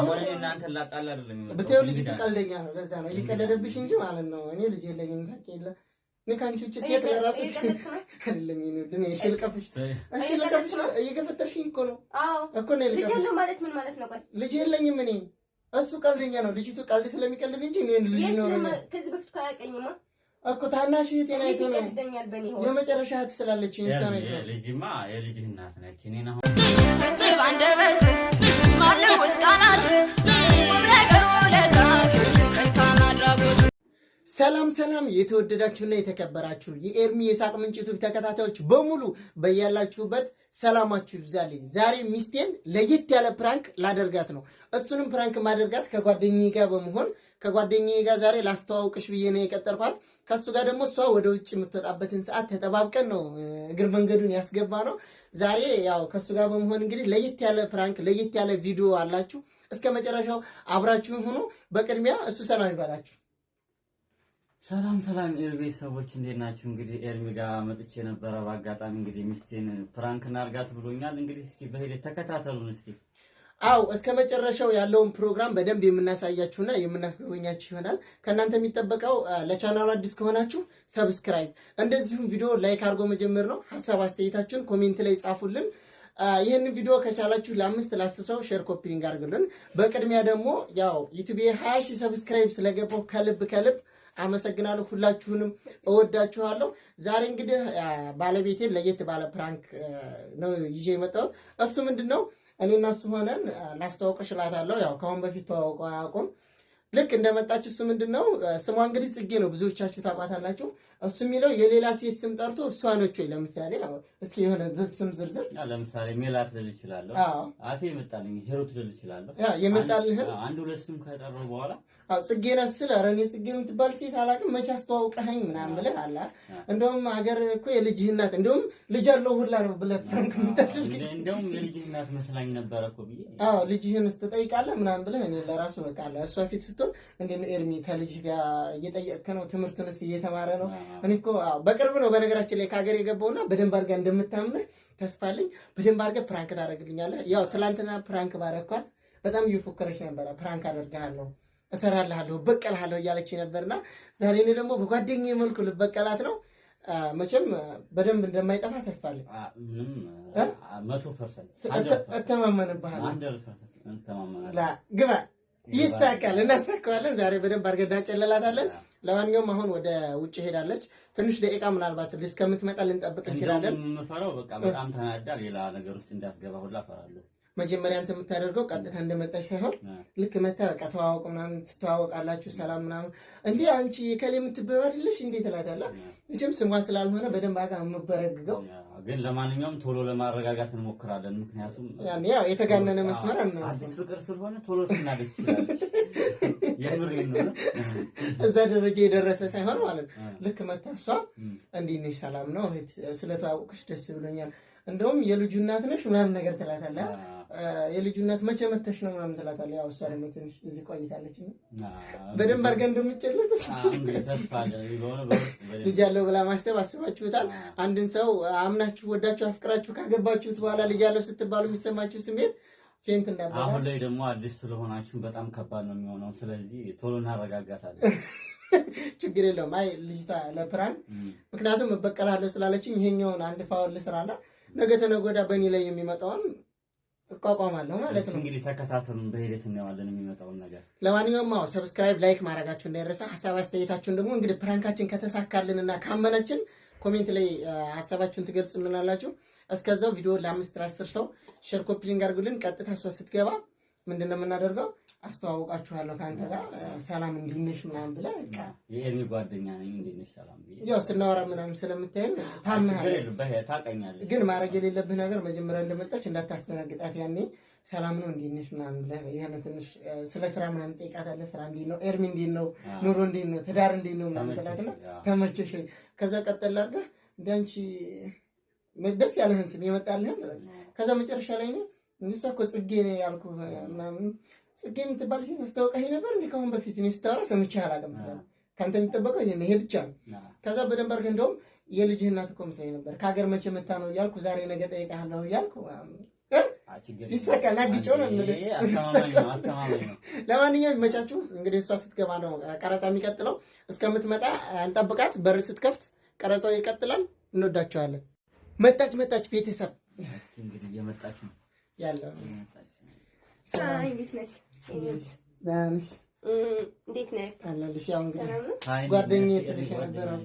አሁን እናንተ ላጣላ አይደለም በተው ልጅ ቀልደኛ ነው ለዛ ነው ይቀለደብሽ እንጂ ማለት ነው እኔ ልጅ የለኝም ታውቂያለሽ ንካንቺ እቺ ሴት ለራሱ አይደለም ይሄን እሺ ልቀፍሽ እየገፈተርሽኝ እኮ ነው እኮ ነው ልቀፍሽ ልጅ ማለት ምን ማለት ነው ልጅ የለኝም እኔ እሱ ቀልደኛ ነው ልጅቱ ቀልድ ስለሚቀልድ እንጂ እኔ ልጅ ነው ከዚህ በፊት ካያቀኝማ እኮ ታናሽ እህቴን አይቶ ነው የመጨረሻ እህት ስላለችኝ እሷ ነው ልጅማ የልጅ እናት ነች እኔ ነው ጥብ አንደበት ማለው እስካላት ወብለቀው ለታ ከማድራጎት ሰላም የተወደዳችሁና የተከበራችሁ የኤርሚ የሳቅ ምንጭ ዩቲዩብ ተከታታዮች በሙሉ በያላችሁበት ሰላማችሁ ይብዛልኝ። ዛሬ ሚስቴን ለየት ያለ ፕራንክ ላደርጋት ነው። እሱንም ፕራንክ ማደርጋት ከጓደኛዬ ጋር በመሆን ከጓደኛዬ ጋር ዛሬ ላስተዋውቅሽ ብዬ ነው የቀጠርኳት። ከሱ ጋር ደግሞ እሷ ወደ ውጭ የምትወጣበትን ሰዓት ተጠባብቀን ነው እግር መንገዱን ያስገባ ነው። ዛሬ ያው ከሱ ጋር በመሆን እንግዲህ ለየት ያለ ፕራንክ ለየት ያለ ቪዲዮ አላችሁ። እስከ መጨረሻው አብራችሁን ሆኖ በቅድሚያ እሱ ሰላም ይባላችሁ። ሰላም ኤርሚ ሰዎች እንዴት ናችሁ? እንግዲህ ኤርሚ ጋር መጥቼ ነበር በአጋጣሚ እንግዲህ ሚስቴን ፕራንክ እናርጋት ብሎኛል። እንግዲህ እስኪ በሂደት ተከታተሉን እስኪ። አው እስከ መጨረሻው ያለውን ፕሮግራም በደንብ የምናሳያችሁና የምናስጎበኛችሁ ይሆናል። ከናንተ የሚጠበቀው ለቻናሉ አዲስ ከሆናችሁ ሰብስክራይብ፣ እንደዚሁም ቪዲዮ ላይክ አድርጎ መጀመር ነው። ሐሳብ አስተያየታችሁን ኮሜንት ላይ ጻፉልን። ይሄንን ቪዲዮ ከቻላችሁ ለ5 ለ10 ሰው ሼር ኮፒ ሊንክ አድርጉልን። በቅድሚያ ደግሞ ያው ዩቲዩብ 20,000 ሰብስክራይብ ስለገባው ከልብ አመሰግናለሁ። ሁላችሁንም እወዳችኋለሁ። ዛሬ እንግዲህ ባለቤቴን ለየት ባለ ፕራንክ ነው ይዤ የመጣሁት። እሱ ምንድነው እኔና እሱ ሆነን ላስተዋውቅሽ እላታለሁ። ያው ከአሁን በፊት ተዋውቀው አያውቁም። ልክ እንደመጣች እሱ ምንድነው ስሟ እንግዲህ ጽጌ ነው፣ ብዙዎቻችሁ ታውቃታላችሁ። እሱ የሚለው የሌላ ሴት ስም ጠርቶ እሷ ነች ወይ ለምሳሌ እስኪ የሆነ ስም ዝርዝር ለምሳሌ ሜላት ልል ይችላል። አፌ ይመጣልኝ ሄሮት ልል ይችላል። የመጣልህ አንድ ሁለት ስም ከጠራው በኋላ ጽጌ ነች ስለ አረኔ ጽጌ የምትባል ሴት አላውቅም መቼ አስተዋውቀኸኝ ምናምን ብለህ አላ እንደውም ሀገር እኮ የልጅህ እናት እንደውም ልጅ አለው ሁላ ነው ብለህ ፕራንክ የምታደርግ እንደውም የልጅህ እናት መስላኝ ነበር እኮ ብዬ ልጅህን ስትጠይቃለህ ምናምን ብለህ እኔ ለራሱ በቃ አለ እሷ ፊት ስትሆን እንዴ ነው ኤርሚ ከልጅህ ጋር እየጠየቅክ ነው ትምህርቱንስ እየተማረ ነው እኔ እኮ በቅርብ ነው በነገራችን ላይ ከሀገር የገባውና በደንብ አድርጋ እንደምታምነህ ተስፋ አለኝ። በደንብ አድርጋ ፕራንክ ታደርግልኛለህ። ያው ትላንትና ፕራንክ ባረኳት በጣም እየፎከረች ነበር። ፕራንክ አደርግሃለሁ እሰራልሃለሁ በቀልሃለሁ እያለች ነበርና ዛሬ እኔ ደግሞ በጓደኛዬ መልኩ ልበቀላት ነው። መቼም በደንብ እንደማይጠፋ ተስፋ አለኝ። 100% እተማመንብሃለሁ። 100% ላ ግባ ይሳካል፣ እናሳካዋለን። ዛሬ በደንብ አድርገን እናጨለላታለን። ለማንኛውም አሁን ወደ ውጭ ሄዳለች። ትንሽ ደቂቃ ምናልባት እስከምትመጣ ልንጠብቅ እንችላለን። የምፈራው በቃ በጣም ተናዳ ሌላ ነገር ውስጥ እንዳስገባ ሁላ እፈራለሁ። መጀመሪያ አንተ የምታደርገው ቀጥታ እንደመጣች ሳይሆን ልክ መታ በቃ ተዋወቁ ምናምን ትተዋወቃላችሁ ሰላም ምናምን እንዴ አንቺ ከሌ የምትበባልልሽ እንዴ ትላታለህ። መቼም ስሟ ስላልሆነ በደንብ አጋ የምበረግገው ግን ለማንኛውም ቶሎ ለማረጋጋት እንሞክራለን። ምክንያቱም ያው የተጋነነ መስመር አዲስ ፍቅር ስለሆነ ቶሎ ትናደች ይችላል። የምሬን ነው። እዛ ደረጃ የደረሰ ሳይሆን ማለት ልክ መታ እሷ እንዴት ነሽ ሰላም ነው ስለተዋወቅሽ ደስ ብሎኛል እንደውም የልጁ እናት ነሽ ምናምን ነገር ትላታለህ። የልጁ እናት መቼ መተሽ ነው ምናምን ትላታለህ። ያው እሷ ደግሞ ትንሽ እዚህ ቆይታለች ነው በደንብ አድርገን እንደምትጨልል ልጅ አለው ብላ ማሰብ አስባችሁታል? አንድን ሰው አምናችሁ ወዳችሁ አፍቅራችሁ ካገባችሁት በኋላ ልጅ አለው ስትባሉ የሚሰማችሁ ስሜት ፌንት እንዳባለ። አሁን ላይ ደግሞ አዲስ ስለሆናችሁ በጣም ከባድ ነው የሚሆነው። ስለዚህ ቶሎ እናረጋጋታለን። ችግር የለውም። አይ ልጅቷ ለፕራንክ ምክንያቱም እበቀላለሁ ስላለችኝ ይሄኛውን አንድ ፋውል ልስራና ነገ ተነገ ወዲያ በእኔ ላይ የሚመጣውን እቋቋማለሁ ማለት ነው። እንግዲህ ተከታተሉን፣ በሂደት እናየዋለን የሚመጣውን ነገር። ለማንኛውም ሰብስክራይብ ላይክ ማድረጋችሁ እንዳይረሳ። ሐሳብ አስተያየታችሁን ደግሞ እንግዲህ ፕራንካችን ከተሳካልንና ካመናችን ኮሜንት ላይ ሐሳባችሁን ትገልጹልናላችሁ። እስከዛው ቪዲዮ ለ5 ለ10 ሰው ሼር ኮፒ ሊንክ አድርጉልን። ቀጥታ እሷ ስትገባ ምንድነው የምናደርገው? አስተዋውቃችኋለሁ ካንተ ጋር ሰላም እንድንሽ ምናምን ብለህ በቃ የኤርሚ ጓደኛ ነኝ እንድንሽ ሰላም ብዬ ያው ስናወራ ምናምን ስለምታየን ታውቀኛለህ። ግን ማድረግ የሌለብህ ነገር መጀመሪያ እንደመጣች እንዳታስደነግጣት። ያኔ ሰላም ነው እንድንሽ ምናምን ብለህ ይሄን ትንሽ ስለ ስራ ምናምን ጠይቃታለህ። ስራ እንዴት ነው ኤርሚ፣ እንዴት ነው ኑሮ፣ እንዴት ነው ትዳር፣ እንዴት ነው ምናምን ትላትና ተመቸሽ። ከዛ ቀጥል አድርገህ እንዳንቺ ደስ ያለህን ስም የመጣልህን ከዛ መጨረሻ ላይ ነው እሷ እኮ ጽጌ ነው ያልኩህ ምናምን ጽጌ የምትባል ሴት አስተዋውቀኸኝ ነበር እንዴ? ከአሁን በፊት እኔ ስታወራ ሰምቼህ አላውቅም። ከአንተ የሚጠበቀው ይሄ ብቻ ነው። ከዛ በደንብ አድርገህ እንደውም የልጅህ እናት እኮ መስለኝ ነበር። ከሀገር መቼ መታ ነው እያልኩ ዛሬ ነገ ጠይቀሃለሁ እያልኩ ይሰካል ቢጮ ነው እንግዲህ አስተማማኝ ነው። ለማንኛውም ይመቻችሁ። እንግዲህ እሷ ስትገባ ነው ቀረጻ የሚቀጥለው። እስከምትመጣ እንጠብቃት። በር ስትከፍት ቀረጻው ይቀጥላል። እንወዳቸዋለን። መጣች ቤተሰብ እስኪ እንግዲህ እየመጣች ነው ያለው። እንዴት ነሽ? እንዴት ነህ? አለልሽ። ያው እንግዲህ ጓደኛዬ ስልሽ የነበረው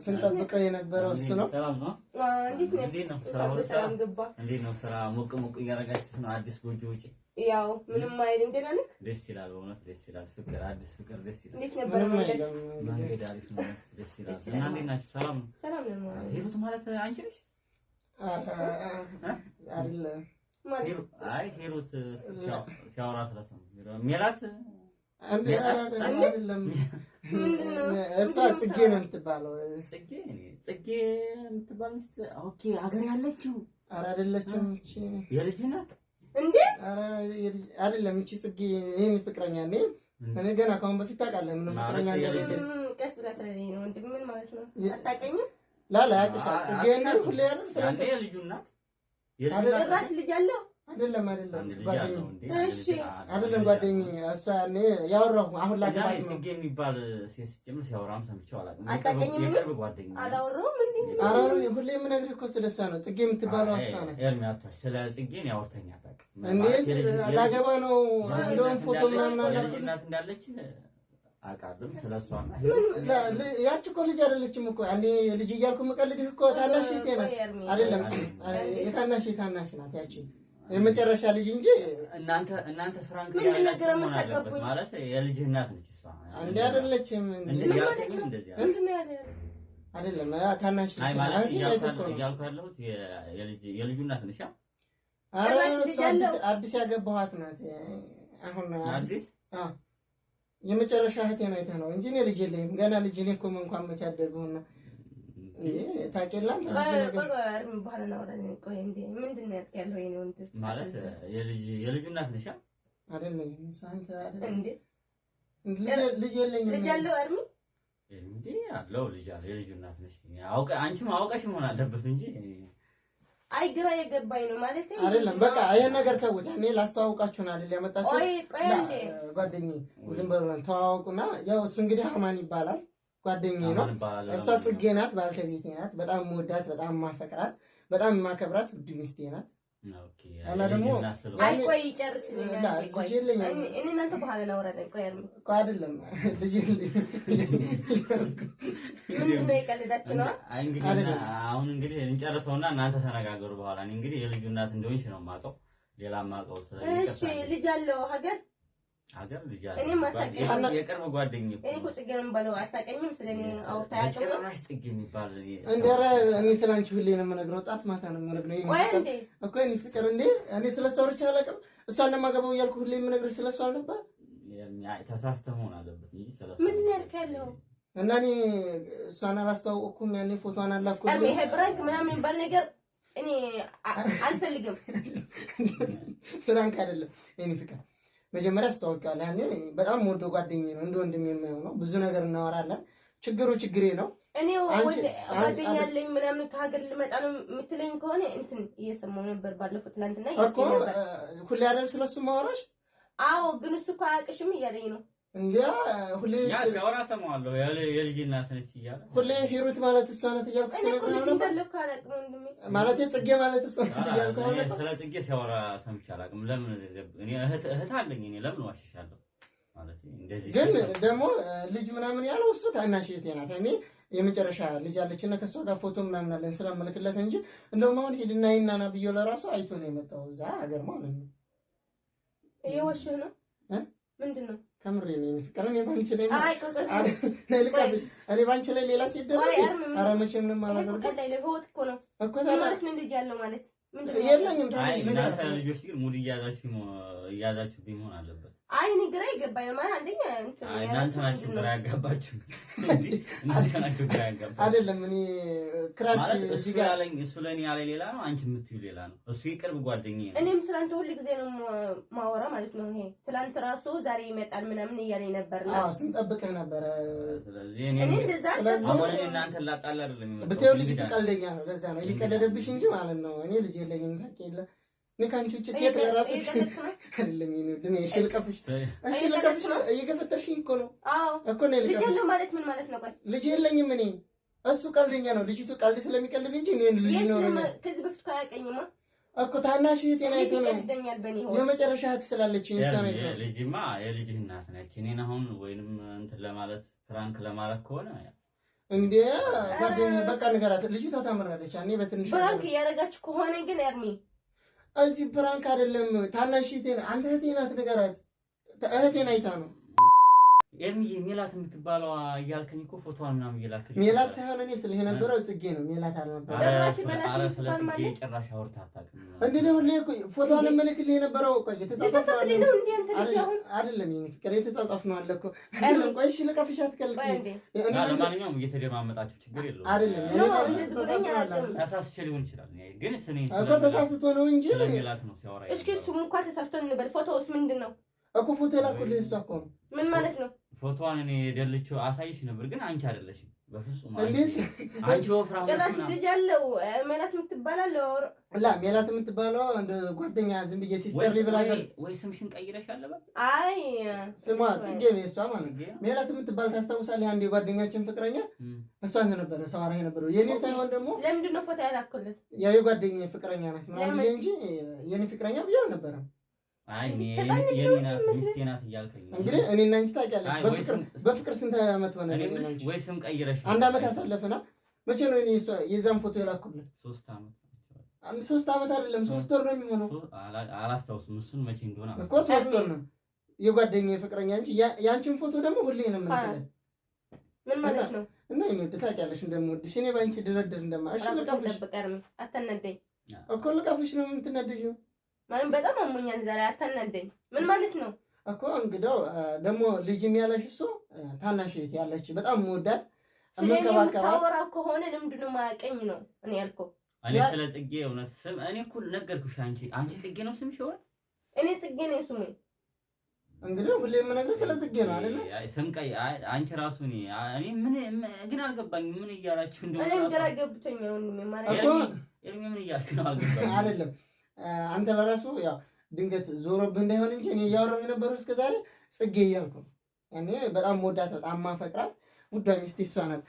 ስንጠብቀው የነበረው እሱ ነው። እንዴት ነው ስራ? ሞቅ እያደረጋችሁት ነው? አዲስ ጎጆ ውጪ ያው ምንም አይልም። ደህና ነህ? ደስ ይላል፣ በእውነት ደስ ይላል። ፍቅር አዲስ ፍቅር ደስ ይላል። እንዴት ነበር መንገድ? መንገድ አሪፍ ነው፣ ደስ ይላል። እና እንዴት ናችሁ? ሰላም ነው? ሰላም ነው። ሂሩት ማለት አንቺ ነሽ? አይደለም አይ ሂሩት ሲያወራ ስለሰማሁ ሜላት አይደለም። እሷ ጽጌ ነው የምትባለው። ጽጌ የምትባል ሚስት ኦኬ፣ ሀገር ያለችው ኧረ አይደለችም። እቺ የልጅ ናት እንዴ? ኧረ አይደለም። እቺ ጽጌ የኔ ፍቅረኛ ነኝ እኔ ገና ከአሁን በፊት ታውቃለህ። ምንም ፍቅረኛ አይደለም። ቀስ ብላ ስለኔ ነው ወንድም። ምን ማለት ነው? አታውቀኝም? ላላ ያቅሻል። ጽጌ ነው ሁሌ አይደል? ስለኔ የልጁ ናት። ጭራሽ ልጅ አለው? አይደለም ጓደኛዬ። እሺ አይደለም ጓደኛዬ። እሷ ያኔ ያወራሁ አሁን ላገባት ነው። ጽጌ የሚባል ሴት ስትጀምር ሲያወራም ሰምቼው አላውቅም። የቅርብ ጓደኛዬ አላወራሁም እንዴ? ኧረ ሁሌ የምነግርህ እኮ ስለሷ ነው። ጽጌ የምትባለው እሷ ናት። ኤርሚያቷ ስለ ጽጌ ነው ያወርተኛ አታውቅም እንዴ? ላገባ ነው። እንደውም ፎቶ ምናምን አላት እናት እንዳለች አውቃለሁ። ስለሷና ያቺ እኮ ልጅ አይደለችም እኮ ያኔ ልጅ እያልኩ የምቀልድህ እኮ ታናሽ እህቴ ናት። አይደለም የታናሽ ናት ያቺ የመጨረሻ ልጅ እንጂ እናንተ ፍራንክ ያላችሁ ማለት የልጅ እናት ነች እሷ። እንዴ አይደለችም እንዴ? አይደለም ታናሽ አይ ማለት ያልኩት የልጁ እናት ነሽ። ኧረ አዲስ ያገባኋት ናት። አሁን አዲስ የመጨረሻ እህቴ ነው አይተህ ነው እንጂ እኔ ልጅ የለኝም ገና። ልጅ እኔ እኮ እንኳን መቼ አደገውና ታውቂያለሽ? ማለት የልጁ እናት ነሽ አይደለም? ልጅ የለኝም። ልጅ አለው አርሚ እንዴ? አለው ልጅ አለ። የልጁ እናት ነሽ። አንቺም አውቀሽ መሆን አለበት እንጂ። አይ ግራ የገባኝ ነው ማለት አይደለም። በቃ ይሄን ነገር ተውት። እኔ ላስተዋውቃችሁ ነው አይደል ያመጣችሁ ጓደኛዬ። ዝም ብለን ተዋውቁና ያው እሱ እንግዲህ አማን ይባላል ጓደኛዬ ነው። እሷ ጽጌ ናት፣ ባልተቤቴ ናት። በጣም የምወዳት በጣም የማፈቅራት በጣም የማከብራት ውድ ሚስቴ ናት። ኦኬ እና ደግሞ አይ ቆይ ጨርስልኝ። ልጅ የለኝም። እኔ እናንተ በኋላ እናወራለን። ቆይ አይደለም ልጅ ምንድን ነው የቀለዳችሁ ነው? አይ እንግዲህ አሁን እንግዲህ እንጨርሰውና እናንተ ተነጋገሩ በኋላ። እኔ እንግዲህ የልጁ እናት እንደሆንሽ ነው የማውቀው። ሌላ የማውቀው ስለዚህ እሺ ልጅ አለው ሀገር ልጅ አለ። የቅርብ ጓደኛዬ እኔ እኮ ጽጌ ነው የምባለው። አታውቀኝም? ስለኔ አውርታ ያውቃል ጽጌ የሚባል እንደረ እኔ ስላንቺ ሁሌ ነው የምነግረው። ጣት ማታ ነው የምነግረው። ወይ እንዴ እኮ እኔ ፍቅር እንዴ እኔ ስለሷ ወርቻ አላውቅም። እሷን ለማገባው እያልኩ ሁሌ የምነግርህ ስለሷ አልነበር? ተሳስተህ መሆን አለበት እንጂ ስለሷ ምን ያልከለው? እና እኔ እሷን አላስተዋወቅኩም። ያኔ ፎቶዋን አላኩልኝ። ይሄ ብራንክ ምናምን የሚባል ነገር እኔ አልፈልግም። ፍራንክ አይደለም እኔ ፍቅር መጀመሪያ አስተዋውቃለሁ። ያኔ በጣም ወዶ ጓደኛዬ ነው፣ እንደ ወንድም የማየው ነው። ብዙ ነገር እናወራለን። ችግሬ ነው። እኔ ጓደኛ አለኝ ምናምን ከሀገር ልመጣ ነው የምትለኝ ከሆነ እንትን እየሰማሁ ነበር ባለፈው ትናንትና እኮ ሁሌ አይደል ስለሱ ማወራሽ? አዎ ግን እሱ እኮ አያውቅሽም እያለኝ ነው። እንዴ ሁሌ ሲያወራ ሰማዋለሁ። የልጅ እናት ነች እያለ ሁሌ ሂሩት ማለት እሷ ናት እያልኩ ስለነበር ማለት ጽጌ ማለት እሷ ናት እያልኩ ነበር። ስለ ጽጌ ሲያወራ ሰምቼ አላውቅም። ለምን እኔ እህት አለኝ። እኔ ለምን ዋሽሻለሁ ማለት እንደዚህ። ግን ደግሞ ልጅ ምናምን ያለው እሱ ታናሽ እህቴ ናት። እኔ የመጨረሻ ልጅ አለችና ከሷ ጋር ፎቶ ምናምን አለን ስለምልክለት እንጂ እንደውም አሁን ሄድና ይናና ብዬው ለራሱ አይቶ ነው የመጣው እዛ ሀገር ማለት ነው። እየዋሸህ ነው ምንድን ነው? ከምሬ ነው ፍቅር። እኔ ባንቺ ላይ እኔ ባንቺ ላይ ሌላ ሲደረግ ኧረ መቼም ምንም አላደርግም እኮ ማለት ነው። ልጅ ያለው ማለት የለኝም። እናንተ ልጆች ግን ሙድ እያዛችሁብኝ መሆን አለበት። አይ እኔ ግራ ይገባኝ ማለት አንደኛ እናንተ ናችሁ ግራ ያጋባችሁ እንዴ? እናንተ ናችሁ ግራ ያጋባችሁ አይደለም። እኔ ክራች እዚህ ጋር ያለኝ እሱ ለኔ ያለ ሌላ ነው፣ አንቺ የምትዩ ሌላ ነው። እሱ የቅርብ ጓደኛዬ ነው። እኔም ስላንተ ሁሉ ጊዜ ነው ማወራ ማለት ነው። ይሄ ትላንት ራሱ ዛሬ ይመጣል ምናምን እያለኝ ነበርና አዎ ስንጠብቅህ ነበር። ስለዚህ እኔ አሁን እናንተ ላጣላ አይደለም ብታዩ ልጅ ቀልደኛ ነው። ለዛ ነው ሊቀለደብሽ እንጂ ማለት ነው። እኔ ልጅ የለኝም ታውቂያለህ። ንካንቺ እቺ ሴት ለራሱ አይደለም ይሄ ድሜ ሽልቀፍሽ እየገፈተርሽኝ እኮ ነው። አዎ እኮ ነው ልጅ ልጅ ማለት ምን ማለት ነው? ቆይ ልጅ የለኝም እኔ። እሱ ቀልደኛ ነው። ልጅቱ ቀልድ ስለሚቀልድ እንጂ እኔ ልጅ ነው ነው ከዚህ በፊት ካያቀኝማ እኮ ታናሽ እህቴ ናይቶ ነው የመጨረሻ እህት ስላለችኝ እሷ ናይቶ ልጅማ የልጅ እናት ነች። እኔን አሁን ወይንም እንትን ለማለት ፍራንክ ለማለት ከሆነ እንዴ ጓደኛ በቃ ንገራት። ልጅቷ ታምራለች። እኔ በትንሽ ፍራንክ እያደረጋችሁ ከሆነ ግን ኤርሚ እዚህ ፕራንክ አይደለም። ታናሽ እህቴ አንተ እህቴ ናት ንገራት። እህቴን አይታ ነው ኤርሚዬ ሜላት የምትባለው እያልከኝ እኮ ፎቶዋን ምናምን እየላክልኝ ሜላት ሳይሆን እኔ ስለ የነበረው ጽጌ ነው። ሜላት አልነበረ። ኧረ ስለ ጽጌ ጭራሽ አውርታ አታውቅም። እንዴ ነው ለኮ ፎቶዋን መልክልኝ የነበረው ቆይ የተጻጻፈው ነው እንዴ አንተ ልጅ አሁን አይደለም የኔ ፍቅር የተጻጻፈው ነው አለ እኮ አይደለም። ቆይ እሺ ልቀፍሽ አትከልከኝ። ለማንኛውም እየተደማመጣችሁ ችግር የለውም። አይደለም ተሳስቼ ሊሆን ይችላል ግን ስኔ እኮ ተሳስቶ ነው እንጂ ሜላት ነው ሲያወራ። እስኪ እሱም እንኳን ተሳስቶ እንበል። ፎቶውስ ምንድነው እኮ ፎቶ ላኩልኝ። እሷ እኮ ምን ማለት ነው? ፎቶዋን እኔ ደልቼው አሳይሽ ነበር ግን አንቺ አይደለሽም በፍጹም። አንቺ ወፍራም ጭራሽ ልጅ አለው ሜላት የምትባለው ላ ሜላት የምትባለው እንደ ጓደኛ ዝም ብዬ ሲስተር ሊብላዘር ወይ ስምሽን ቀይረሻል በቃ። አይ ስሟ ጽጌ ነው እሷ ማለት ሜላት የምትባል ታስታውሳለህ? አንድ የጓደኛችን ፍቅረኛ እሷ ነበረ ሰዋራ የነበረው የኔ ሳይሆን ደግሞ ለምንድን ነው ፎቶ ያላኩልህ? ያው የጓደኛ ፍቅረኛ ናት ምናምን እንጂ የኔ ፍቅረኛ ብዬ አልነበረም። አይ እኔ የኔናት ሚስቴ ናት እያልከኝ እንግዲህ እኔና አንቺ ታውቂያለሽ በፍቅር ስንት ዓመት ሆነ? ወይ ስም ቀይረሽ አንድ ዓመት አሳለፈና መቼ ነው እኔ የዛን ፎቶ የላኩልህ? 3 ዓመት 3 ዓመት አይደለም 3 ወር ነው የሚሆነው። አላስታውስም እሱን መቼ እንደሆነ እኮ 3 ወር ነው የጓደኛዬ ፍቅረኛ እንጂ ያንቺን ፎቶ ደግሞ ሁሌ ነው የምንቀበል። ምን ማለት ነው? እና እኔ ታውቂያለሽ እንደምወድሽ እኔ ባንቺ ድርድር እሺ ልቀፍሽ አታናደኝ እኮ ልቀፍሽ ነው የምትናደጂው ማለት በጣም አሞኛል ዛሬ አታናደኝ። ምን ማለት ነው እኮ እንግዲያው ደግሞ ልጅም ያለሽ እሱ ታናሽ እህት ያለች በጣም የምወዳት የምንከባከባት ታወራ ከሆነ ለምንድን ነው የማያውቀኝ ነው እኔ ያልከው? እኔ ስለ ጽጌ እውነት ስም እኔ እኮ ነገርኩሽ። አንቺ ጽጌ ነው ስምሽ? ይሆን እኔ ጽጌ ነው ስሜ። እንግዲህ ሁሌ የምነግርህ ስለ ጽጌ ነው አይደል? ስም ቀይ አንቺ ራሱ እኔ ምን ግን አልገባኝም። ምን እያላችሁ እንደሆነ እኔም ግራ ገብቶኛል ወንድሜ ማለት እኮ ኤርሚ ምን እያልክ ነው? አልገባኝም አይደለም አንተ ለራሱ ያው ድንገት ዞሮብህ እንዳይሆን እንጂ እኔ እያወራሁ የነበረው እስከዛሬ ጽጌ እያልኩ ነው። እኔ በጣም ወዳት በጣም ማፈቅራት ውዷ ሚስቴ እሷ ናት።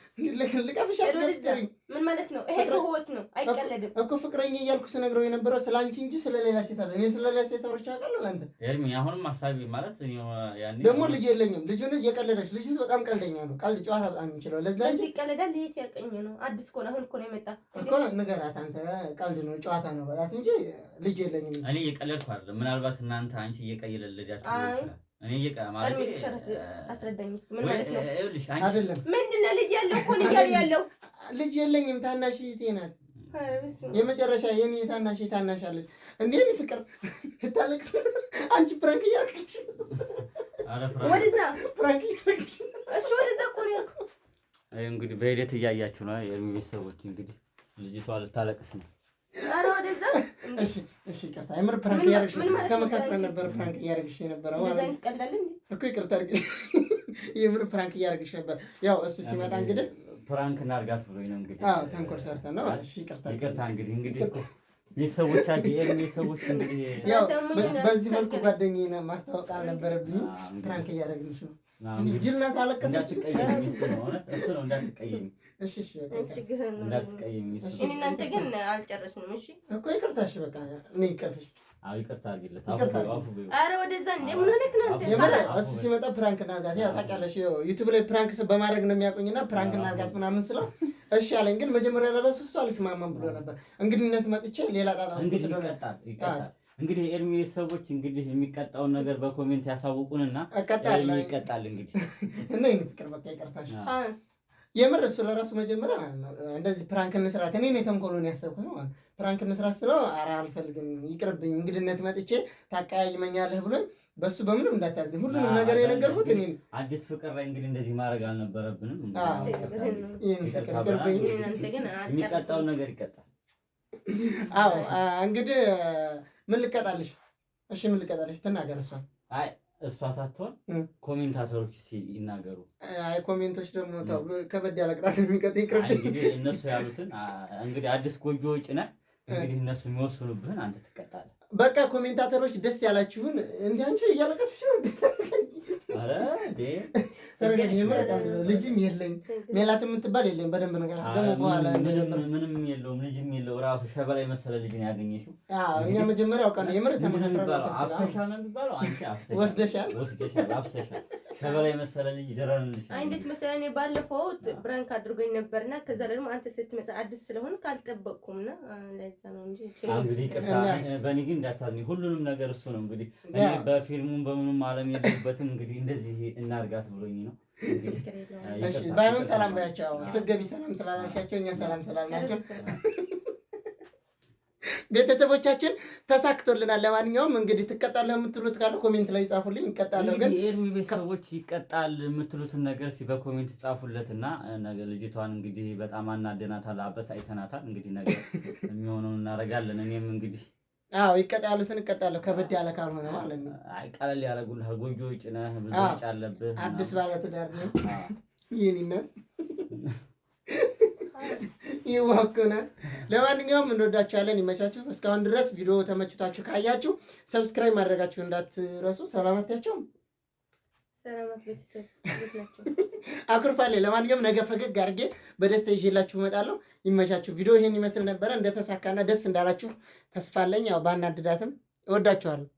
ልቀፍሽ አትገፍተሪኝ። ምን ማለት ነው? ይሄ ህይወት ነው አይቀለድም እኮ ፍቅረኛ እያልኩ ስነግረው የነበረው ስለ አንቺ እንጂ ስለ ሌላ ሴት አለ። እኔ ስለ ሌላ ሴት አውርቼ አውቃለሁ? አንተ ኤርሚ አሁንም ሐሳቢ ማለት ያኔ ደግሞ ልጅ የለኝም። ልጁን እየቀለደች ልጅቱ በጣም ቀልደኛ ነው። ቀልድ ጨዋታ በጣም የሚችለው ለዛ እንጂ ይቀለዳል። የት ያቀኝ ነው? አዲስ እኮ ነው አሁን እኮ ነው የመጣ እኮ ንገራት። አንተ ቀልድ ነው ጨዋታ ነው በላት እንጂ ልጅ የለኝም። እኔ እየቀለድኩ አይደለም። ምናልባት እናንተ አንቺ እየቀለለዳችሁ ይችላል። እኔ ማለት አስረዳኝ እስኪ ምን ማለት ነው? ይኸውልሽ አይደለም ምንድነው ልጅ ያለው እኮ ልጅ ያለው ልጅ የለኝም። ታናሽ እህቴ ናት። የመጨረሻ የኔ ታናሽ ታናሽ አለች። እንዴ እኔ ፍቅር ታለቅስ አንቺ ፕራንክ እያደረግሽ ወደዛ ፕራንክ እያደረግሽ እሺ፣ ወደዛ እኮ ነው ያልኩት። እንግዲህ በሂደት እያያችሁ ነው የኤርሚ ቤተሰቦች። እንግዲህ ልጅቷ ልታለቅስ ነው። ኧረ ወደዛ እሺ፣ እሺ፣ ይቅርታ የምር ፕራንክ እያደረግሽ ተመካክረን ነበር። ፕራንክ እያደረግሽ ነበር ማለት እኮ ይቅርታ አድርጊ። የምር ፕራንክ እያደረግሽ ነበር። ያው እሱ ሲመጣ እንግዲህ ፕራንክ እናድርጋት ብሎኝ ነው እንግዲህ። አዎ ተንኮል ሰርተን ነው። እሺ ይቅርታ እንግዲህ እኮ ቤተሰቦቻችን የኤርሚ ቤተሰቦች እንግዲህ ያው በዚህ መልኩ ጓደኛዬን ማስታወቅ አልነበረብኝም። ፕራንክ እያደረግሽ ነው። ጅልናት አለቀሰች። እንዳትቀየሚ እሺ፣ እሺ፣ እንዳትቀየሚ። እሺ እናንተ ግን አልጨረስንም። እሺ እኮ ይቅርታ። እሺ በቃ እኔ ይቀፍሽ። አዎ ይቅርታ አድርጊለት። ኧረ ወደዛ እንደምን ሆነክ ነው አንተ? የምር እሱ ሲመጣ ፕራንክ እናድርጋት። ያው ታውቂያለሽ ዩቲዩብ ላይ ፕራንክ በማድረግ ነው የሚያውቁኝና ፕራንክ እናድርጋት ምናምን ስለው እሺ አለኝ። ግን መጀመሪያ ለራሱ እሱ አልስማማም ብሎ ነበር። እንግድነት መጥቼ ሌላ ጣጣ ውስጥ ይቀጣል። እንግዲህ ኤርሚ ሰዎች እንግዲህ የሚቀጣውን ነገር በኮሜንት ያሳውቁንና ይቀጣል። እንግዲህ እና ፍቅር በቃ ይቅርታሽ የምር እሱ ለራሱ መጀመሪያ እንደዚህ ፕራንክ እንስራት እኔ ነኝ ተንኮሎን ያሰብኩት ነው። ፕራንክ እንስራት ስለው ኧረ አልፈልግም ይቅርብኝ እንግድነት መጥቼ ታቀያይመኛለህ ብሎኝ በሱ በምንም እንዳታዝኝ ሁሉንም ነገር የነገርኩት እኔ አዲስ ፍቅር ላይ እንግዲህ እንደዚህ ማድረግ አልነበረብንም። የሚቀጣው ነገር ይቀጣል። አዎ እንግዲህ ምን ልቀጣልሽ? እሺ ምን ልቀጣልሽ? ትናገር እሷ። አይ እሷ ሳትሆን ኮሜንታተሮች ሲናገሩ። አይ ኮሜንቶች ደግሞ ተው ከበድ ያለ ቅጣት የሚቀጡ ይቅርብኝ። እንግዲህ እነሱ ያሉትን እንግዲህ አዲስ ጎጆ ወጪ ነህ እንግዲህ እነሱ የሚወስኑብህን አንተ ትቀጣለህ። በቃ ኮሜንታተሮች ደስ ያላችሁን እንደ አንቺ እያለቀስሽ ነው። አረ እንዴ ልጅም የለኝ ሜላት የምትባል የለኝ። በደንብ ነገር ደግሞ በኋላ ምንም የለውም ልጅም የለው ራሱ ሸበላ የመሰለ ልጅ ነው ያገኘሽው። እኛ መጀመሪያ አውቃለሁ የምር ተመካክረን አፍሰሻል ነው የሚባለው። አንቺ ወስደሻል አፍሰሻል ሸበላ የመሰለ ልጅ ደረንልሽ። አይ እንዴት መሰለህ እኔ ባለፈው ብራንክ አድርጎኝ ነበርና ከዛ ደግሞ አንተ ስትመጣ አዲስ ስለሆነ ካልጠበቅኩምና ለዛ ነው እንጂ እንግዲህ ቅርታ በእኔ ግን እንዳታዝኝ ሁሉንም ነገር እሱ ነው እንግዲህ እኔ በፊልሙም በምኑም ዓለም የለሁበትም። እንግዲህ እንደዚህ እናርጋት ብሎኝ ነው። እሺ ባይሆን ሰላም ባያቸው ስትገቢ ሰላም ስላላልሻቸው እኛ ሰላም ስላልናቸው ቤተሰቦቻችን ተሳክቶልናል። ለማንኛውም እንግዲህ ትቀጣለህ የምትሉት ካለ ኮሜንት ላይ ጻፉልኝ። ይቀጣለሁ ግን ኤርሚ ቤተሰቦች ይቀጣል የምትሉትን ነገር በኮሜንት ጻፉለትና ነገር ልጅቷን እንግዲህ በጣም አናደናታል፣ አበሳጭተናታል። እንግዲህ ነገር የሚሆነውን እናደርጋለን። እኔም እንግዲህ አዎ ይቀጣ ያሉትን እቀጣለሁ ከበድ ያለ ካልሆነ ማለት ነው። አይ ቀለል ያደርጉልሃል። ጎጆ ወጪ ነህ ብዙ ወጪ አለብህ። አዲስ ባለ ትዳር ነው ይሄንነት ይዋኩናት። ለማንኛውም እንወዳችኋለን። ይመቻችሁ። እስካሁን ድረስ ቪዲዮ ተመችቷችሁ ካያችሁ ሰብስክራይብ ማድረጋችሁ እንዳትረሱ። ሰላማታችሁ ሰላማት ቤተሰብ አኩርፋለሁ። ለማንኛውም ነገ ፈገግ አድርጌ በደስታ ይዤላችሁ እመጣለሁ። ይመቻችሁ። ቪዲዮ ይሄን ይመስል ነበረ። እንደተሳካና ደስ እንዳላችሁ ተስፋ አለኝ። ያው ባናድዳትም እወዳችኋለሁ።